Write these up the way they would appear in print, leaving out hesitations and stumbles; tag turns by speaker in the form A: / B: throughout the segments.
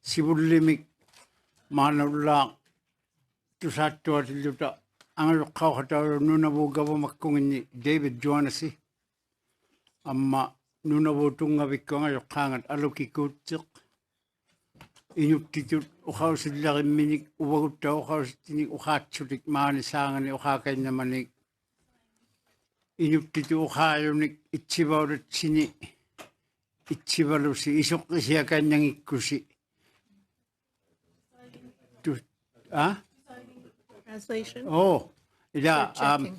A: Sibulimik manulak tusatuatiluta angalukauhataru nunavu gavamakungini David Joanasi amma nunavu tungavikko angalukangat alukikutsik inuktitut ukhausillarimminik uvagutta ukhausitinik ukhatsutik maanisangani ukhakainamanik inuktitu ukhayunik itsivaurutsini itsivalusi isuqqisiakannangikkusi
B: Translation.
A: Oh, ida
B: checking.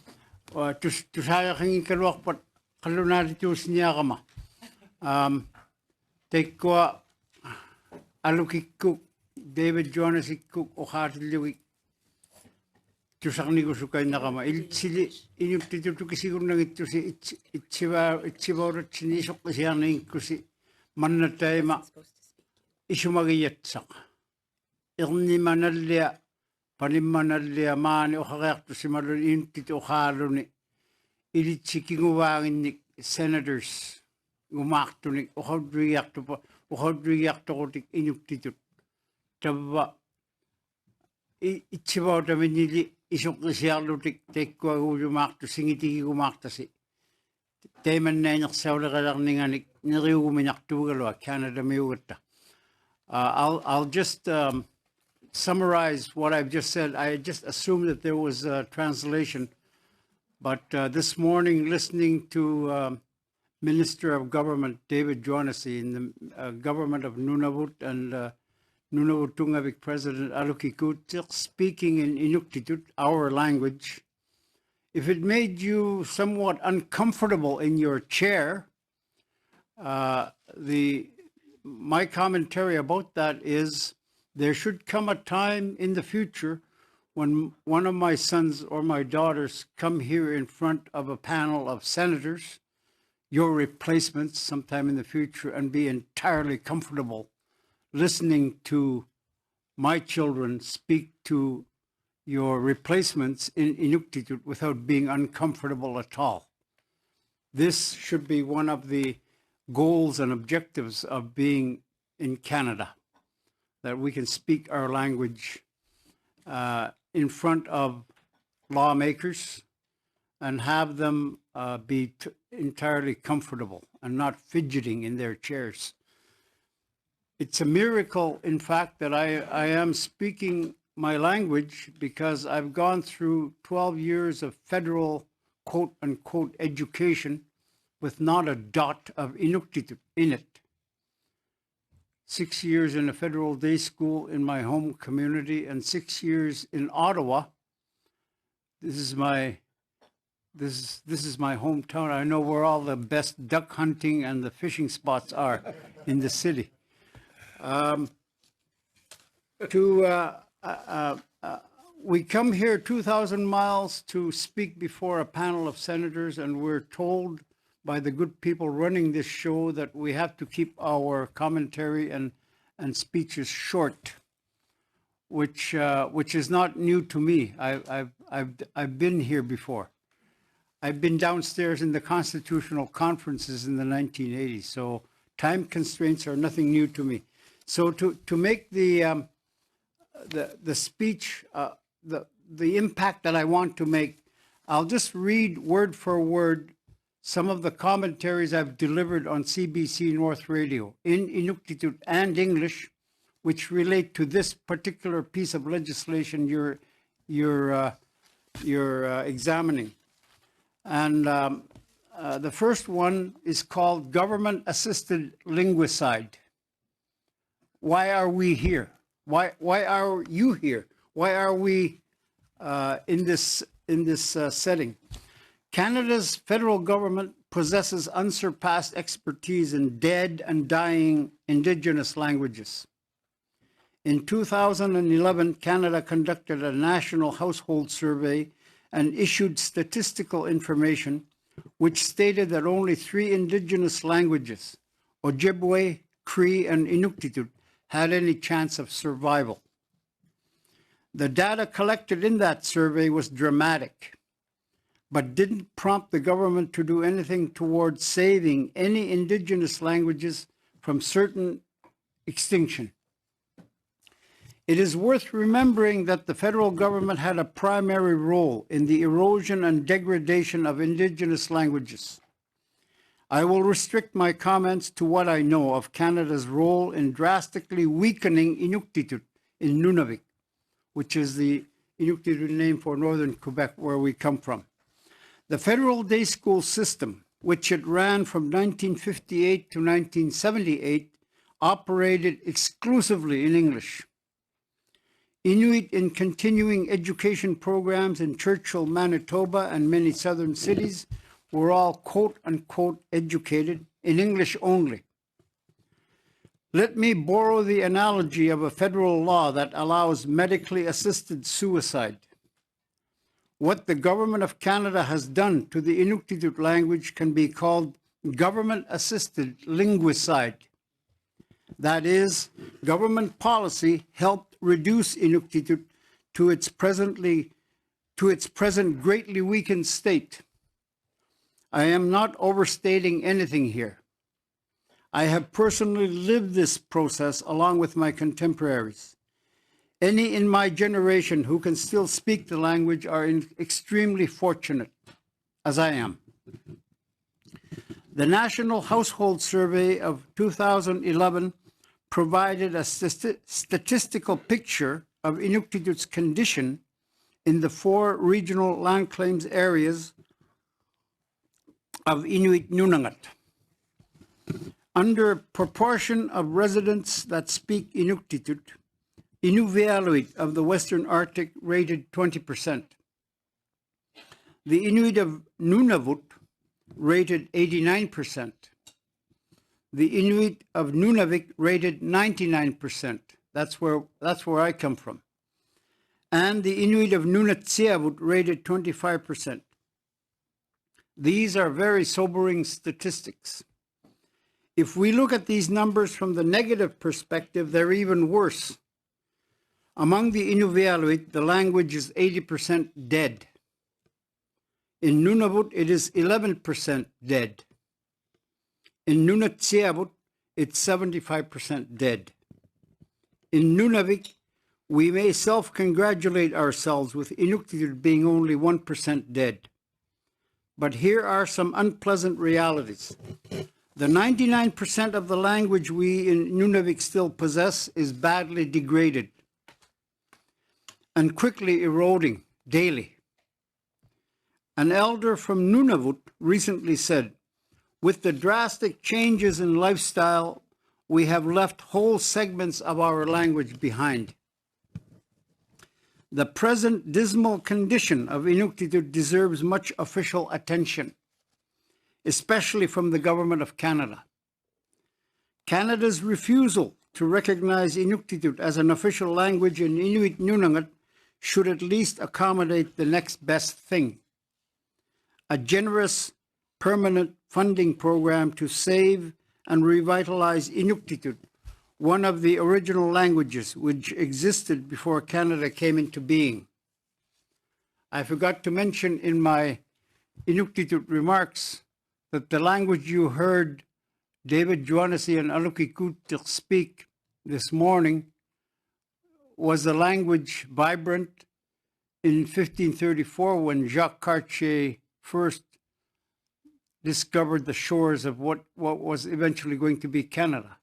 A: tusayakingikaluarpat qallunaalitusniaqama tekkua alukikkuk David Joanasikkuk ukhaatillugi tusarnigusukainaqama ilitsili inuttitutukisigunnagittusi itsivaurutsini isuqqisiarningikkusi mannataima isumagiyatsaq irnimanallia panimmanallia maani ukhaqeartusimalun inuttitu ukhaaluni ilitsikiguvaanginnik senators gumaartunik ukhadrigiartoqutik inuktitut tavva itsivautaminnili isuqqisiarlutik tekkuaguujumaartu singitigigumaartasi teimannaanersauleralarninganik neriuguminartuugalua Canada miugatta. I'll just summarize what I've just said. I just assumed that there was a translation, but this morning, listening to Minister of Government David Joanasi in the government of Nunavut and Nunavut Tungavik President Alukikutsik speaking in Inuktitut, our language, if it made you somewhat uncomfortable in your chair, my commentary about that is there should come a time in the future when one of my sons or my daughters come here in front of a panel of senators, your replacements sometime in the future, and be entirely comfortable listening to my children speak to your replacements in Inuktitut without being uncomfortable at all. This should be one of the goals and objectives of being in Canada, that we can speak our language in front of lawmakers and have them be entirely comfortable and not fidgeting in their chairs. It's a miracle, in fact, that I am speaking my language because I've gone through 12 years of federal quote-unquote education with not a dot of Inuktitut in it. 6 years in a federal day school in my home community and 6 years in Ottawa. This is my hometown. I know where all the best duck hunting and the fishing spots are in the city. We come here 2,000 miles to speak before a panel of senators, and we're told by the good people running this show that we have to keep our commentary and speeches short, which is not new to me. I've been here before. I've been downstairs in the constitutional conferences in the 1980s, so time constraints are nothing new to me. So to make the speech, the impact that I want to make, I'll just read word for word some of the commentaries I've delivered on CBC North Radio in Inuktitut and English, which relate to this particular piece of legislation you're examining. And the first one is called Government-Assisted Linguicide. Why are we here? Why are you here? Why are we in this setting? Canada's federal government possesses unsurpassed expertise in dead and dying Indigenous languages. In 2011, Canada conducted a national household survey and issued statistical information which stated that only 3 Indigenous languages, Ojibwe, Cree, and Inuktitut, had any chance of survival. The data collected in that survey was dramatic, but didn't prompt the government to do anything towards saving any Indigenous languages from certain extinction. It is worth remembering that the federal government had a primary role in the erosion and degradation of Indigenous languages. I will restrict my comments to what I know of Canada's role in drastically weakening Inuktitut in Nunavik, which is the Inuktitut name for northern Quebec, where we come from. The federal day school system, which it ran from 1958 to 1978, operated exclusively in English. Inuit in continuing education programs in Churchill, Manitoba, and many southern cities were all quote-unquote educated in English only. Let me borrow the analogy of a federal law that allows medically assisted suicide. What the Government of Canada has done to the Inuktitut language can be called government-assisted linguicide. That is, government policy helped reduce Inuktitut to its present greatly weakened state. I am not overstating anything here. I have personally lived this process along with my contemporaries. Any in my generation who can still speak the language are extremely fortunate, as I am. The National Household Survey of 2011 provided a statistical picture of Inuktitut's condition in the 4 regional land claims areas of Inuit Nunangat. Under proportion of residents that speak Inuktitut, Inuvialuit of the Western Arctic rated 20%. The Inuit of Nunavut rated 89%. The Inuit of Nunavik rated 99%. That's where I come from. And the Inuit of Nunatsiavut rated 25%. These are very sobering statistics. If we look at these numbers from the negative perspective, they're even worse. Among the Inuvialuit, the language is 80% dead. In Nunavut, it is 11% dead. In Nunatsiavut, it's 75% dead. In Nunavik, we may self-congratulate ourselves with Inuktitut being only 1% dead. But here are some unpleasant realities. The 99% of the language we in Nunavik still possess is badly degraded and quickly eroding daily. An elder from Nunavut recently said, "With the drastic changes in lifestyle, we have left whole segments of our language behind." The present dismal condition of Inuktitut deserves much official attention, especially from the Government of Canada. Canada's refusal to recognize Inuktitut as an official language in Inuit Nunangat should at least accommodate the next best thing: a generous, permanent funding program to save and revitalize Inuktitut, one of the original languages which existed before Canada came into being. I forgot to mention in my Inuktitut remarks that the language you heard David Joannesi and Aluki Kutik speak this morning was a language vibrant in 1534 when Jacques Cartier first discovered the shores of what was eventually going to be Canada.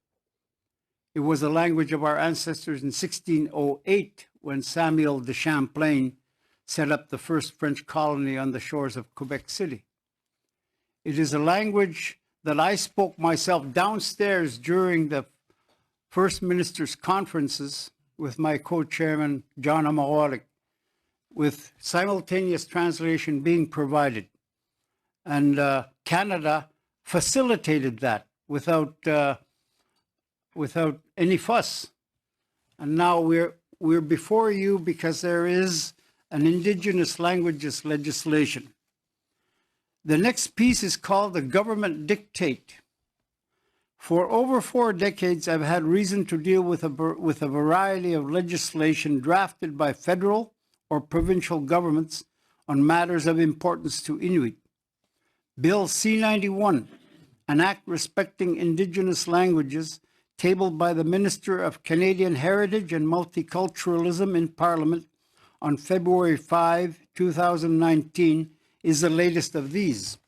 A: It was a language of our ancestors in 1608 when Samuel de Champlain set up the first French colony on the shores of Quebec City. It is a language that I spoke myself downstairs during the First Minister's conferences with my co-chairman, John Amawarik, with simultaneous translation being provided. And Canada facilitated that without any fuss. And now we're before you because there is an Indigenous languages legislation. The next piece is called the Government Dictate. For over 4 decades, I've had reason to deal with a variety of legislation drafted by federal or provincial governments on matters of importance to Inuit. Bill C-91, an act respecting Indigenous languages, tabled by the Minister of Canadian Heritage and Multiculturalism in Parliament on February 5, 2019, is the latest of these.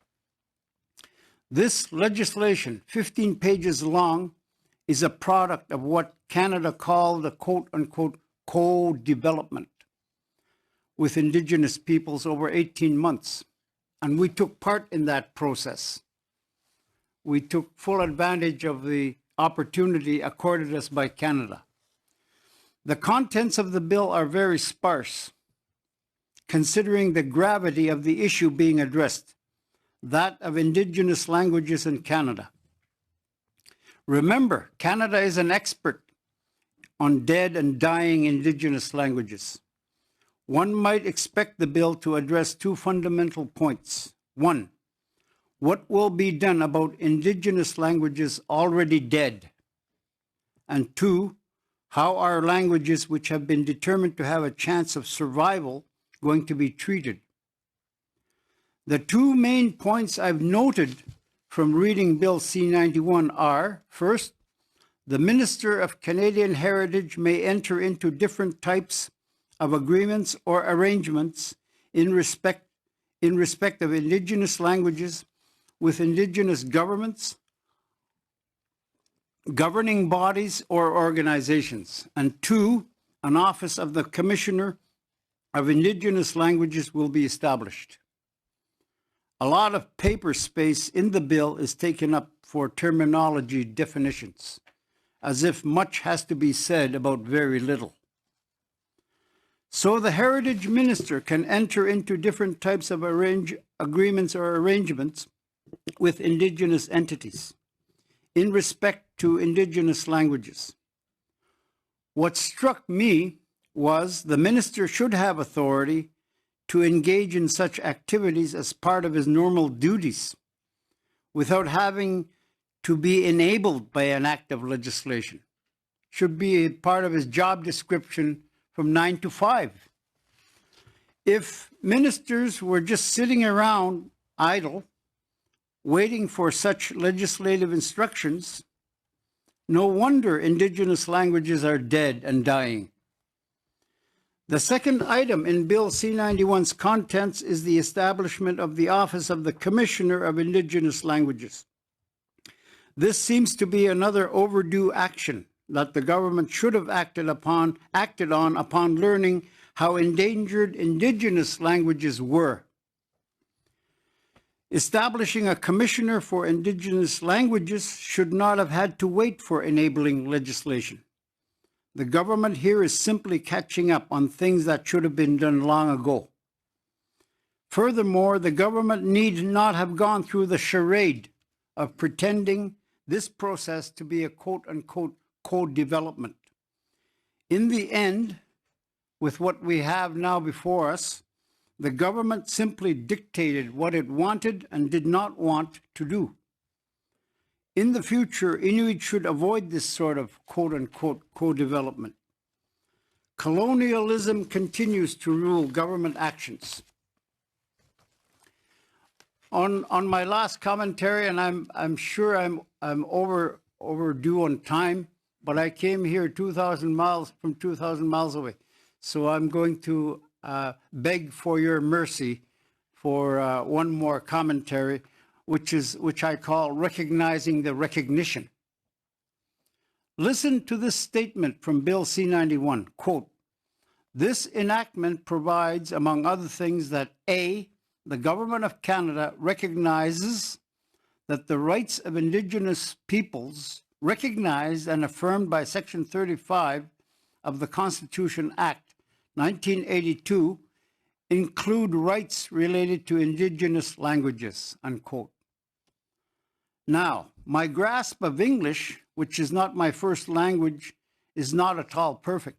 A: This legislation, 15 pages long, is a product of what Canada called a quote-unquote co-development with Indigenous peoples over 18 months. And we took part in that process. We took full advantage of the opportunity accorded us by Canada. The contents of the bill are very sparse, considering the gravity of the issue being addressed, that of Indigenous languages in Canada. Remember, Canada is an expert on dead and dying Indigenous languages. One might expect the bill to address two fundamental points. One, what will be done about Indigenous languages already dead? And two, how are languages which have been determined to have a chance of survival going to be treated? The two main points I've noted from reading Bill C-91 are, first, the Minister of Canadian Heritage may enter into different types of agreements or arrangements in respect of Indigenous languages with Indigenous governments, governing bodies or organizations. And two, an office of the Commissioner of Indigenous Languages will be established. A lot of paper space in the bill is taken up for terminology definitions, as if much has to be said about very little. So the Heritage Minister can enter into different types of agreements or arrangements with Indigenous entities in respect to Indigenous languages. What struck me was the Minister should have authority to engage in such activities as part of his normal duties without having to be enabled by an act of legislation. Should be a part of his job description from 9 to 5. If ministers were just sitting around idle, waiting for such legislative instructions, no wonder Indigenous languages are dead and dying. The second item in Bill C-91's contents is the establishment of the Office of the Commissioner of Indigenous Languages. This seems to be another overdue action that the government should have acted on upon learning how endangered Indigenous languages were. Establishing a Commissioner for Indigenous Languages should not have had to wait for enabling legislation. The government here is simply catching up on things that should have been done long ago. Furthermore, the government need not have gone through the charade of pretending this process to be a quote-unquote co-development. In the end, with what we have now before us, the government simply dictated what it wanted and did not want to do. In the future, Inuit should avoid this sort of quote-unquote co-development. Colonialism continues to rule government actions. On my last commentary, and I'm sure I'm overdue on time, but I came here 2,000 miles away. So I'm going to beg for your mercy for one more commentary, which I call Recognizing the Recognition. Listen to this statement from Bill C-91, quote, "This enactment provides, among other things, that A, the Government of Canada recognizes that the rights of Indigenous peoples recognized and affirmed by Section 35 of the Constitution Act 1982 include rights related to Indigenous languages," unquote. Now, my grasp of English, which is not my first language, is not at all perfect.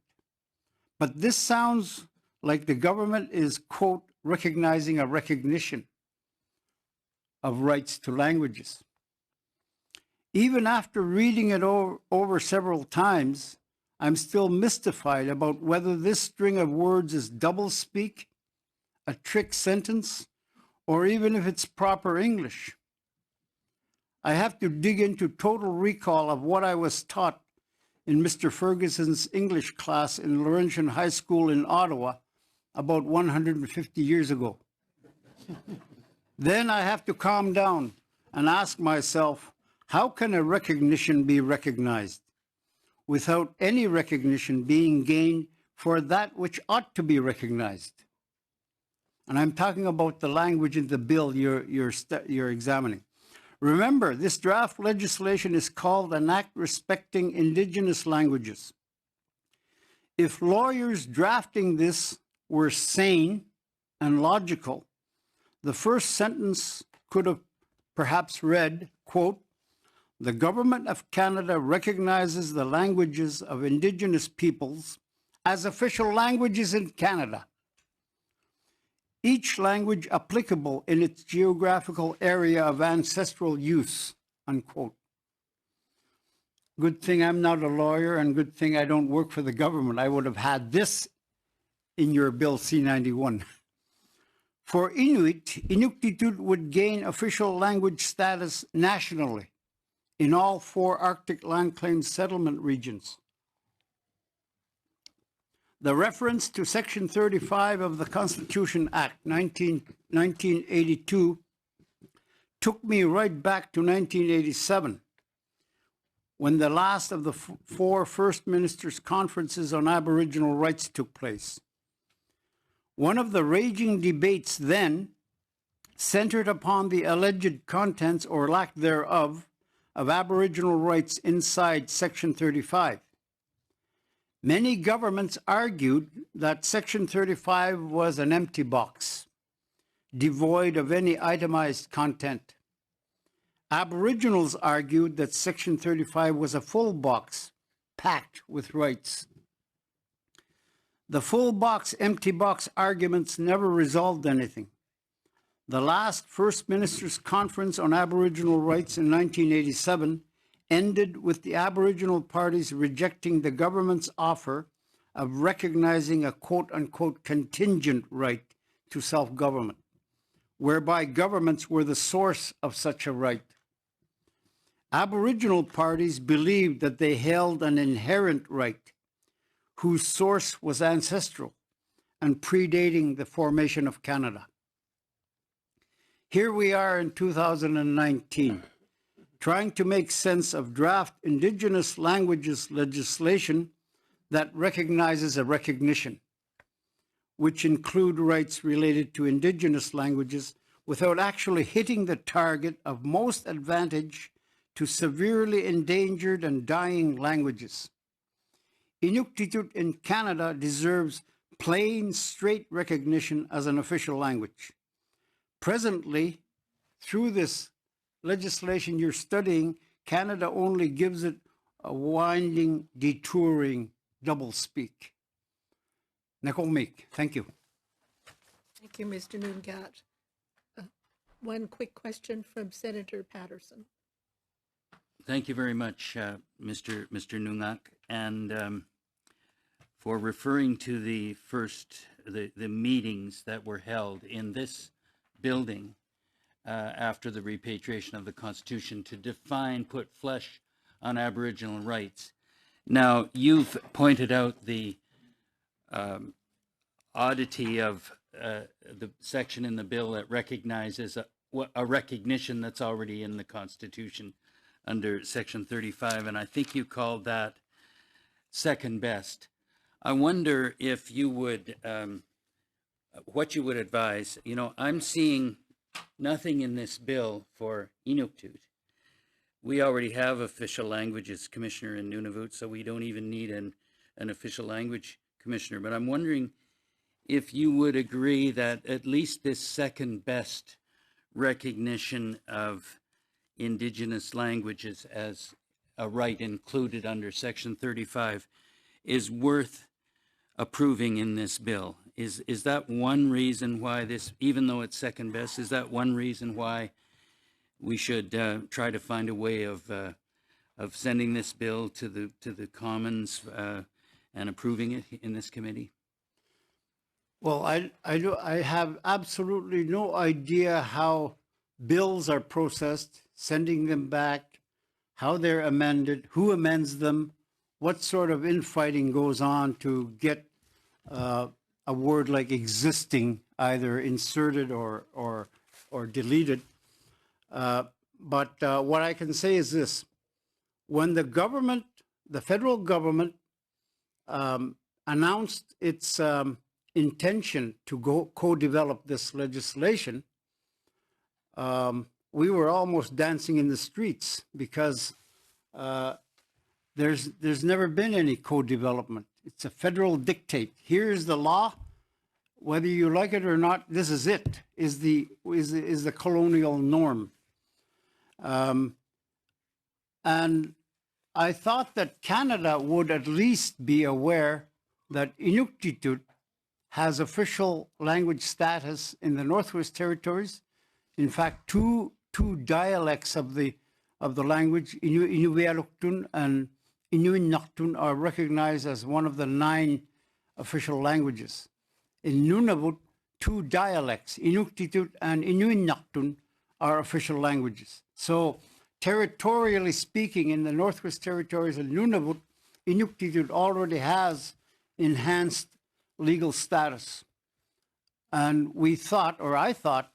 A: But this sounds like the government is, quote, recognizing a recognition of rights to languages. Even after reading it over several times, I'm still mystified about whether this string of words is doublespeak, a trick sentence, or even if it's proper English. I have to dig into total recall of what I was taught in Mr. Ferguson's English class in Laurentian High School in Ottawa about 150 years ago. Then I have to calm down and ask myself, how can a recognition be recognized without any recognition being gained for that which ought to be recognized? And I'm talking about the language in the bill you're examining. Remember, this draft legislation is called an Act Respecting Indigenous Languages. If lawyers drafting this were sane and logical, the first sentence could have perhaps read, quote, "The Government of Canada recognizes the languages of Indigenous peoples as official languages in Canada, each language applicable in its geographical area of ancestral use," unquote. Good thing I'm not a lawyer, and good thing I don't work for the government. I would have had this in your bill C-91. For Inuit, Inuktitut would gain official language status nationally in all 4 Arctic land claim settlement regions. The reference to Section 35 of the Constitution Act 1982 took me right back to 1987, when the last of the 4 First Ministers' conferences on Aboriginal rights took place. One of the raging debates then centered upon the alleged contents or lack thereof of Aboriginal rights inside Section 35. Many governments argued that Section 35 was an empty box, devoid of any itemized content. Aboriginals argued that Section 35 was a full box, packed with rights. The full box, empty box arguments never resolved anything. The last First Ministers' Conference on Aboriginal Rights in 1987 ended with the Aboriginal parties rejecting the government's offer of recognizing a quote-unquote contingent right to self-government, whereby governments were the source of such a right. Aboriginal parties believed that they held an inherent right whose source was ancestral and predating the formation of Canada. Here we are in 2019, trying to make sense of draft Indigenous languages legislation that recognizes a recognition, which include rights related to Indigenous languages without actually hitting the target of most advantage to severely endangered and dying languages. Inuktitut in Canada deserves plain, straight recognition as an official language. Presently, through this legislation you're studying, Canada only gives it a winding, detouring doublespeak. Nakomik, thank you.
B: Thank you, Mr. Nungat. One quick question from Senator Patterson.
C: Thank you very much, Mr. Nungak, and for referring to the meetings that were held in this building after the repatriation of the Constitution to put flesh on Aboriginal rights. Now, you've pointed out the oddity of the section in the bill that recognizes a recognition that's already in the Constitution under Section 35, and I think you called that second best. I wonder if you would, what you would advise. You know, I'm seeing nothing in this bill for Inuktitut. We already have official languages commissioner in Nunavut, so we don't even need an official language commissioner. But I'm wondering if you would agree that at least this second best recognition of Indigenous languages as a right included under Section 35 is worth approving in this bill. Is that one reason why this, even though it's second best, is that one reason why we should try to find a way of sending this bill to the Commons and approving it in this committee?
A: Well, I have absolutely no idea how bills are processed, sending them back, how they're amended, who amends them, what sort of infighting goes on to get a word like existing either inserted or deleted. But what I can say is this: when the federal government, announced its intention to co-develop this legislation, we were almost dancing in the streets because there's never been any co-development. It's a federal dictate. Here's the law. Whether you like it or not, this is it. Is the colonial norm. And I thought that Canada would at least be aware that Inuktitut has official language status in the Northwest Territories. In fact, two dialects of the language, Inuvialuktun and Inuinnaqtun, are recognized as one of the 9 official languages. In Nunavut, 2 dialects, Inuktitut and Inuinnaqtun, are official languages. So territorially speaking, in the Northwest Territories and Nunavut, Inuktitut already has enhanced legal status. And we thought, or I thought,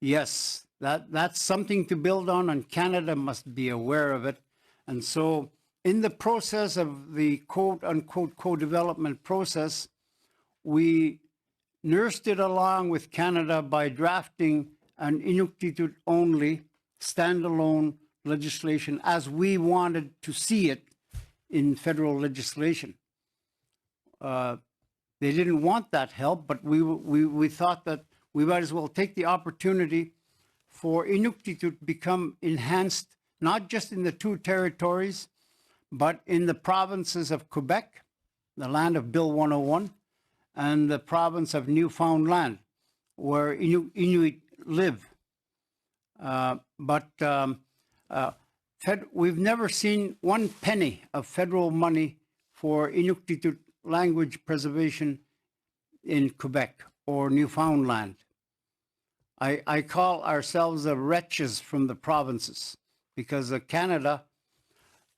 A: yes, that's something to build on, and Canada must be aware of it. And so in the process of the quote-unquote co-development process, we nursed it along with Canada by drafting an Inuktitut-only standalone legislation as we wanted to see it in federal legislation. They didn't want that help, but we thought that we might as well take the opportunity for Inuktitut become enhanced, not just in the 2 territories, but in the provinces of Quebec, the land of Bill 101, and the province of Newfoundland, where Inuit live. We've never seen 1 penny of federal money for Inuktitut language preservation in Quebec or Newfoundland. I call ourselves the wretches from the provinces because Canada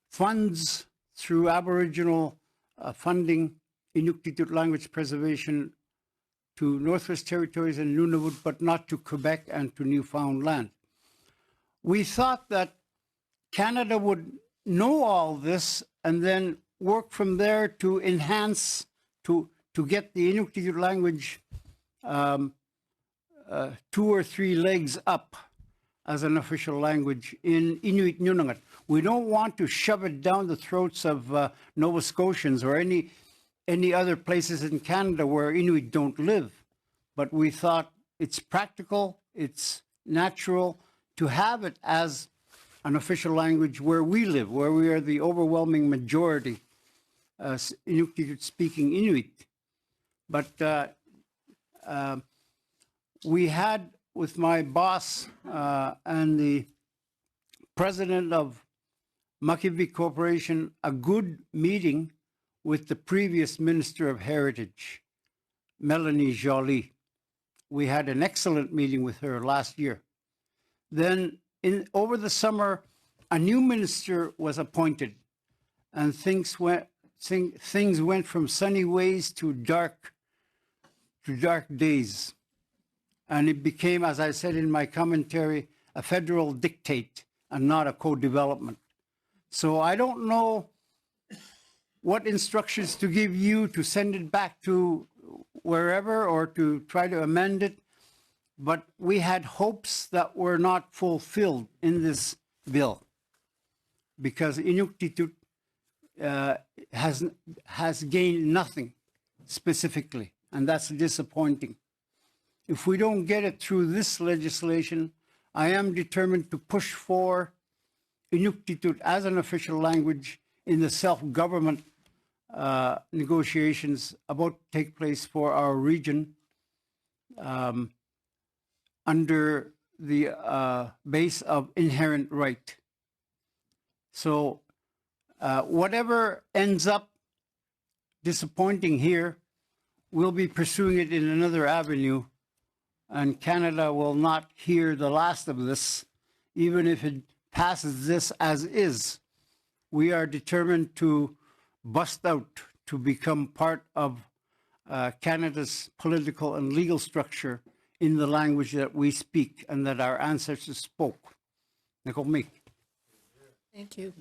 A: funds through Aboriginal funding Inuktitut language preservation to Northwest Territories and Nunavut, but not to Quebec and to Newfoundland. We thought that Canada would know all this and then work from there to enhance, to get the Inuktitut language 2 or 3 legs up as an official language in Inuit Nunavut. We don't want to shove it down the throats of Nova Scotians or any other places in Canada where Inuit don't live. But we thought it's practical, it's natural to have it as an official language where we live, where we are the overwhelming majority Inuktitut-speaking Inuit. But we had, with my boss and the president of Makivik Corporation, a good meeting with the previous Minister of Heritage, Melanie Joly. We had an excellent meeting with her last year. Then over the summer, a new minister was appointed, and things went from sunny ways to dark days. And it became, as I said in my commentary, a federal dictate and not a co-development. So I don't know what instructions to give you to send it back to wherever or to try to amend it. But we had hopes that were not fulfilled in this bill because Inuktitut has gained nothing specifically, and that's disappointing. If we don't get it through this legislation, I am determined to push for Inuktitut as an official language in the self-government negotiations about to take place for our region under the base of inherent right. So whatever ends up disappointing here, we'll be pursuing it in another avenue, and Canada will not hear the last of this even if it passes this as is, we are determined to bust out to become part of Canada's political and legal structure in the language that we speak and that our ancestors spoke.
B: Thank you.